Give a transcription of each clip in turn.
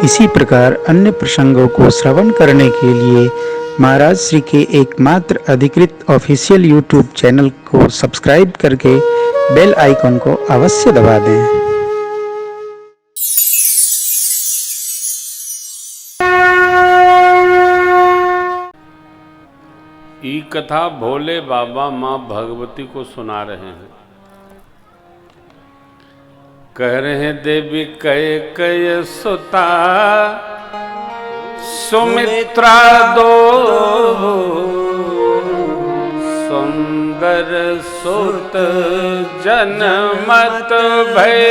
इसी प्रकार अन्य प्रसंगों को श्रवण करने के लिए महाराज श्री के एकमात्र अधिकृत ऑफिशियल यूट्यूब चैनल को सब्सक्राइब करके बेल आइकन को अवश्य दबा दें। ई कथा भोले बाबा माँ भगवती को सुना रहे हैं। कह रहे हैं देवी कय सुता सुमित्रा दो सुंदर सुत जनमत भय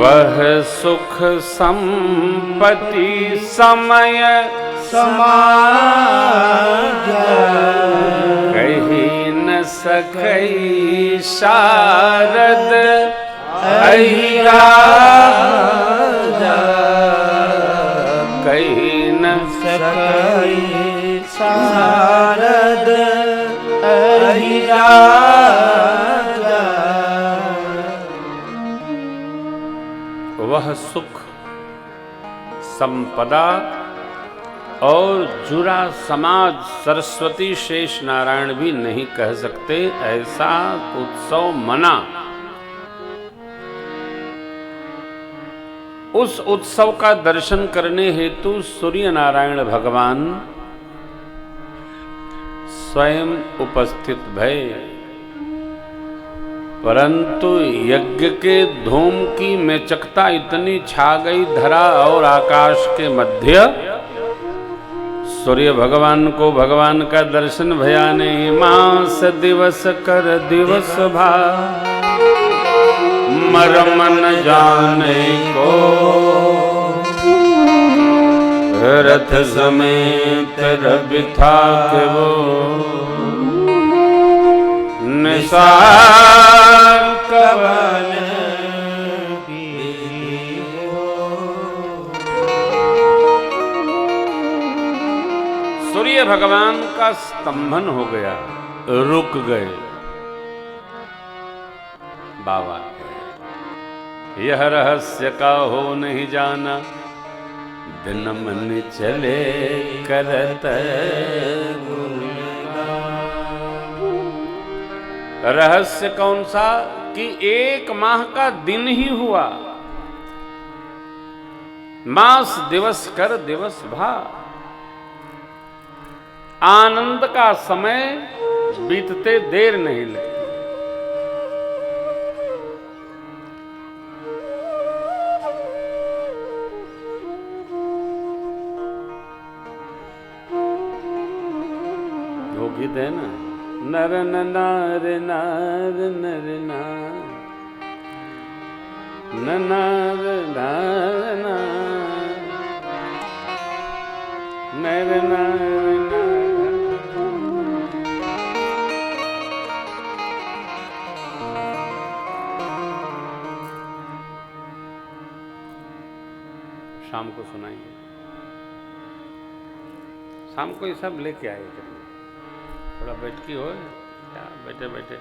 वह सुख संपत्ति समय समाज कही न सकई शारद अहिरा कही न सकई शारद अहिरा। वह सुख संपदा और जुड़ा समाज सरस्वती शेष नारायण भी नहीं कह सकते, ऐसा उत्सव मना। उस उत्सव का दर्शन करने हेतु सूर्य नारायण भगवान स्वयं उपस्थित भय, परंतु यज्ञ के धूम की मेचकता इतनी छा गई धरा और आकाश के मध्य, सूर्य भगवान को भगवान का दर्शन भया नहीं। मास दिवस कर दिवस भा मरम न जाने को, रथ समेत रवि था के वो निसार कवन सूर्य भगवान का स्तंभन हो गया, रुक गए। बाबा यह रहस्य का हो नहीं जाना, दिन मन चले करत रहस्य कौन सा कि 1 माह का दिन ही हुआ, मास दिवस कर दिवस भा, आनंद का समय बीतते देर नहीं लगी। वो गीत है ना, नर नार नार नर नार नार नार नर नार। शाम को सुनाएंगे, शाम को ये सब लेके आए करिए, थोड़ा बैठकी हो क्या, बैठे बैठे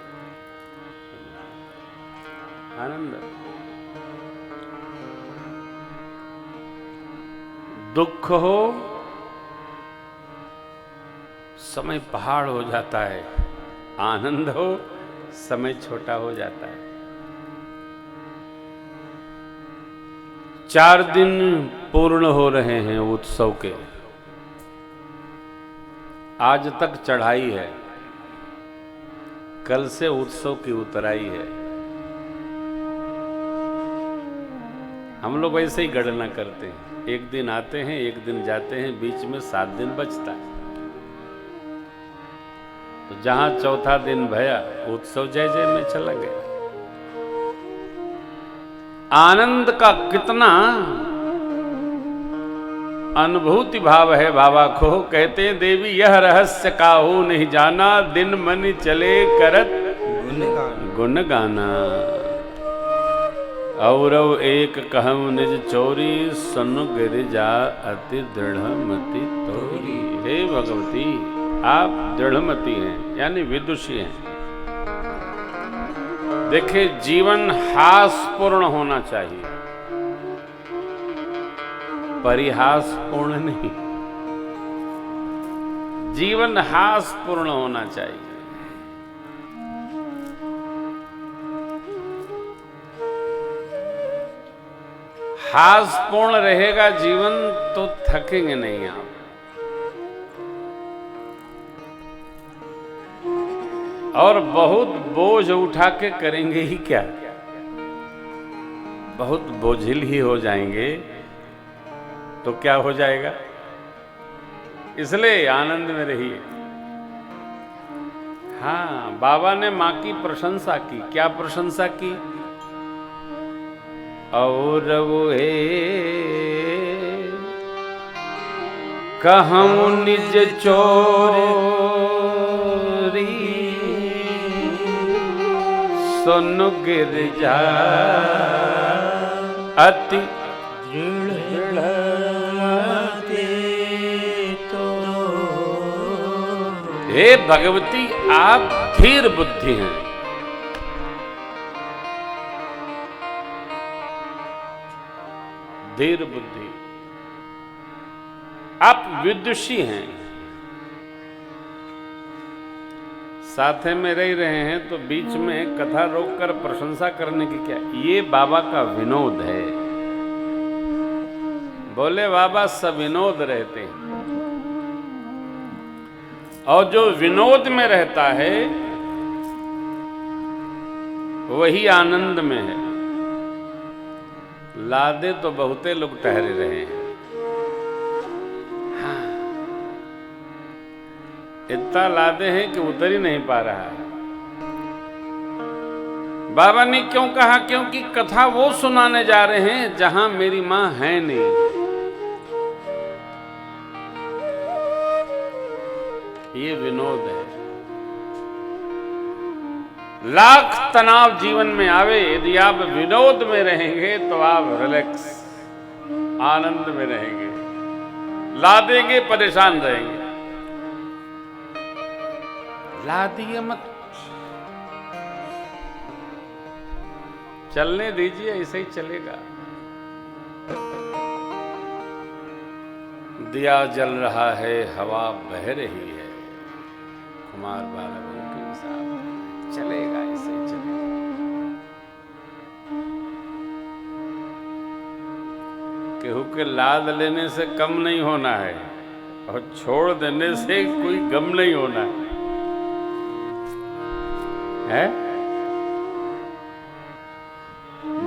आनंद। दुख हो समय पहाड़ हो जाता है, आनंद हो समय छोटा हो जाता है। 4 दिन पूर्ण हो रहे हैं उत्सव के, आज तक चढ़ाई है, कल से उत्सव की उतराई है। हम लोग ऐसे ही गणना करते हैं, 1 दिन आते हैं 1 दिन जाते हैं, बीच में 7 दिन बचता है। तो जहां चौथा दिन भया, उत्सव जय जय में चला गया। आनंद का कितना अनुभूति भाव है बाबा को। कहते हैं देवी यह रहस्य काहू नहीं जाना, दिन मन चले करत गुण गाना। औरव एक कहम निज चोरी, सुन गिरिजा अति दृढ़मति तोरी। हे भगवती, आप दृढ़मति हैं यानी विदुषी हैं। देखिए, जीवन हासपूर्ण होना चाहिए, परिहासपूर्ण नहीं। जीवन हासपूर्ण होना चाहिए। हासपूर्ण रहेगा जीवन तो थकेंगे नहीं आप। और बहुत बोझ उठा के करेंगे ही क्या, बहुत बोझिल ही हो जाएंगे तो क्या हो जाएगा। इसलिए आनंद में रहिए। हाँ, बाबा ने मां की प्रशंसा की। क्या प्रशंसा की? और वो कहूं निज चोरी सुन गिरजा अति हे भगवती, आप धीर बुद्धि हैं। धीर बुद्धि, आप विदुषी हैं। साथे में रह रहे हैं तो बीच में कथा रोककर प्रशंसा करने की क्या, ये बाबा का विनोद है। बोले बाबा सब विनोद रहते हैं, और जो विनोद में रहता है वही आनंद में है। लादे तो बहुते लोग ठहरे रहे हैं। हाँ, इतना लादे हैं कि उतर ही नहीं पा रहा है। बाबा ने क्यों कहा? क्योंकि कथा वो सुनाने जा रहे हैं जहां मेरी मां है नहीं। ये विनोद है। लाख तनाव जीवन में आवे, यदि आप विनोद में रहेंगे तो आप रिलैक्स, आनंद में रहेंगे। लादेंगे परेशान रहेंगे। लादिए मत, चलने दीजिए, ऐसे ही चलेगा। दिया जल रहा है, हवा बह रही है, कुमार बाला के साथ चलेगा, ऐसे ही चलेगा। केहू के लाद लेने से कम नहीं होना है, और छोड़ देने से कोई गम नहीं होना है।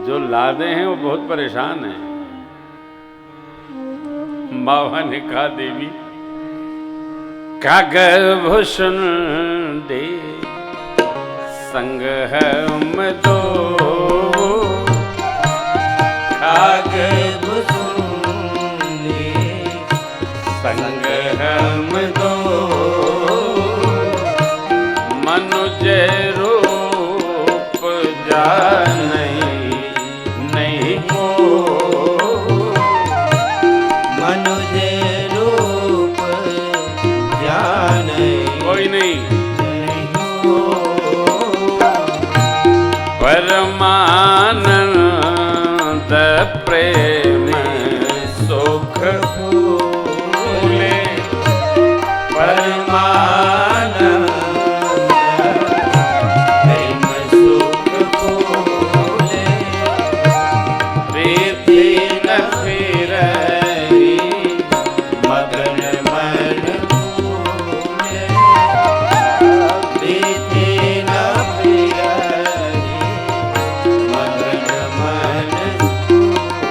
जो लादे हैं वो बहुत परेशान हैं। बाबा ने कहा, देवी कागर भूषण दे संग हम दो, कागर भूषण दे संग हम दो, मनुज रूप जाने नहीं को, मनुज रूप जाने कोई नहीं को, परमानंद प्रेम सुख फूले, परमानंद प्रेम सुख फूले, प्रीति न फिरही मगन मन फूले, प्रीति न फिरही मगन मन फूले।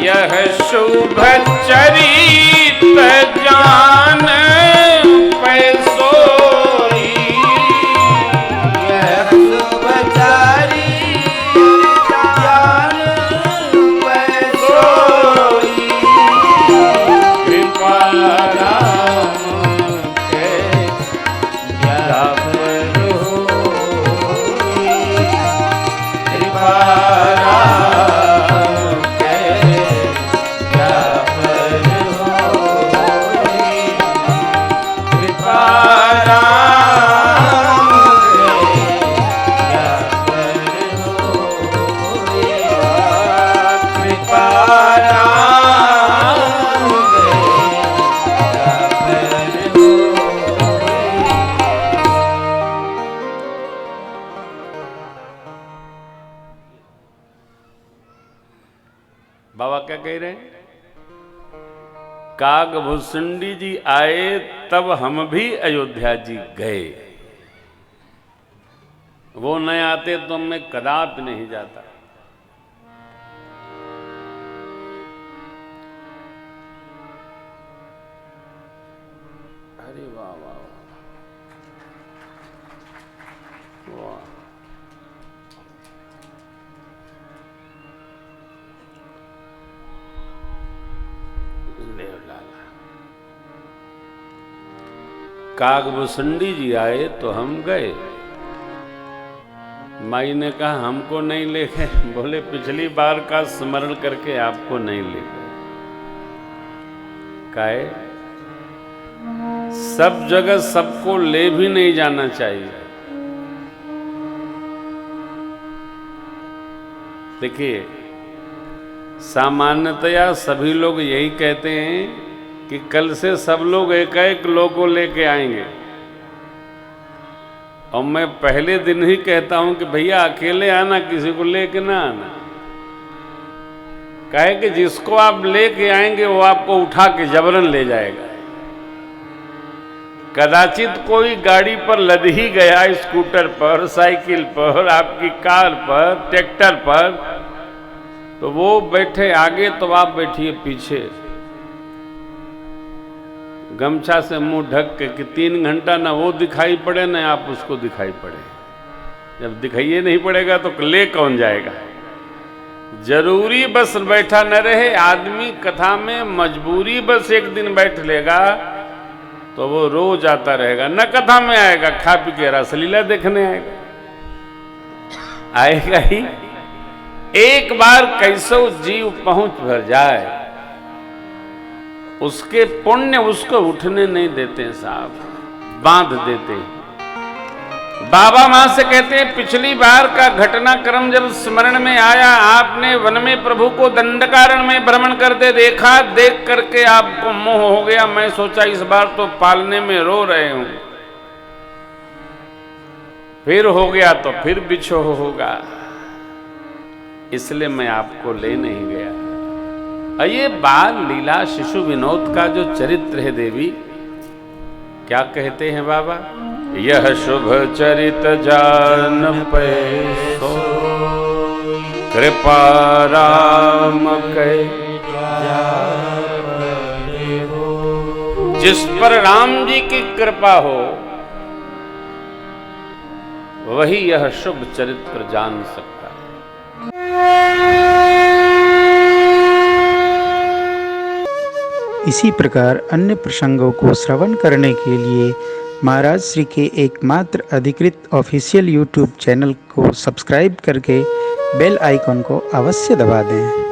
यह शुभ चरित जान पैसोई, यह शुभचारी जान पैसोई, कृपा राम के जाप होई, कृपा राम के जाप होई, कृपा राम के बाबा क्या कह रहे हैं? कागभूषुंडी जी आए तब हम भी अयोध्या जी गए, वो न आते तो मैं कदापि नहीं जाता। अरे वाह वाह वाह, कागभूषुंडी जी आए तो हम गए। माई ने कहा हमको नहीं ले गए, बोले पिछली बार का स्मरण करके आपको नहीं ले गए। काहे? सब जगह सबको ले भी नहीं जाना चाहिए। देखिए, सामान्यतया सभी लोग यही कहते हैं कि कल से सब लोग एक एक लोग को लेके आएंगे, और मैं पहले दिन ही कहता हूं कि भैया अकेले आना, किसी को लेके ना आना। कहे कि जिसको आप लेके आएंगे वो आपको उठा के जबरन ले जाएगा। कदाचित कोई गाड़ी पर लद ही गया, स्कूटर पर, साइकिल पर, आपकी कार पर, ट्रैक्टर पर, तो वो बैठे आगे तो आप बैठिए पीछे, गमछा से मुंह ढक के, कि 3 घंटा ना वो दिखाई पड़े ना आप उसको दिखाई पड़े। जब दिखाइए नहीं पड़ेगा तो ले कौन जाएगा? जरूरी बस बैठा न रहे आदमी, कथा में मजबूरी बस एक दिन बैठ लेगा तो वो रोज आता रहेगा। न कथा में आएगा, खा पी के रासलीला देखने आएगा, आएगा ही। एक बार कैसो जीव पहुंच भर जाए, उसके पुण्य उसको उठने नहीं देते साहब, बांध देते हैं। बाबा मां से कहते हैं पिछली बार का घटनाक्रम जब स्मरण में आया, आपने वन में प्रभु को दंडकारण्य में भ्रमण करते देखा, देख करके आपको मोह हो गया। मैं सोचा इस बार तो पालने में रो रहे हूं, फिर हो गया तो फिर बिछोह होगा, इसलिए मैं आपको ले नहीं गया। ये बाल लीला शिशु विनोद का जो चरित्र है देवी, क्या कहते हैं बाबा? यह शुभ चरित जान पे सो, कृपा राम के जिस पर राम जी की कृपा हो वही यह शुभ चरित्र जान सकता है। इसी प्रकार अन्य प्रसंगों को श्रवण करने के लिए महाराज श्री के एकमात्र अधिकृत ऑफिशियल यूट्यूब चैनल को सब्सक्राइब करके बेल आइकन को अवश्य दबा दें।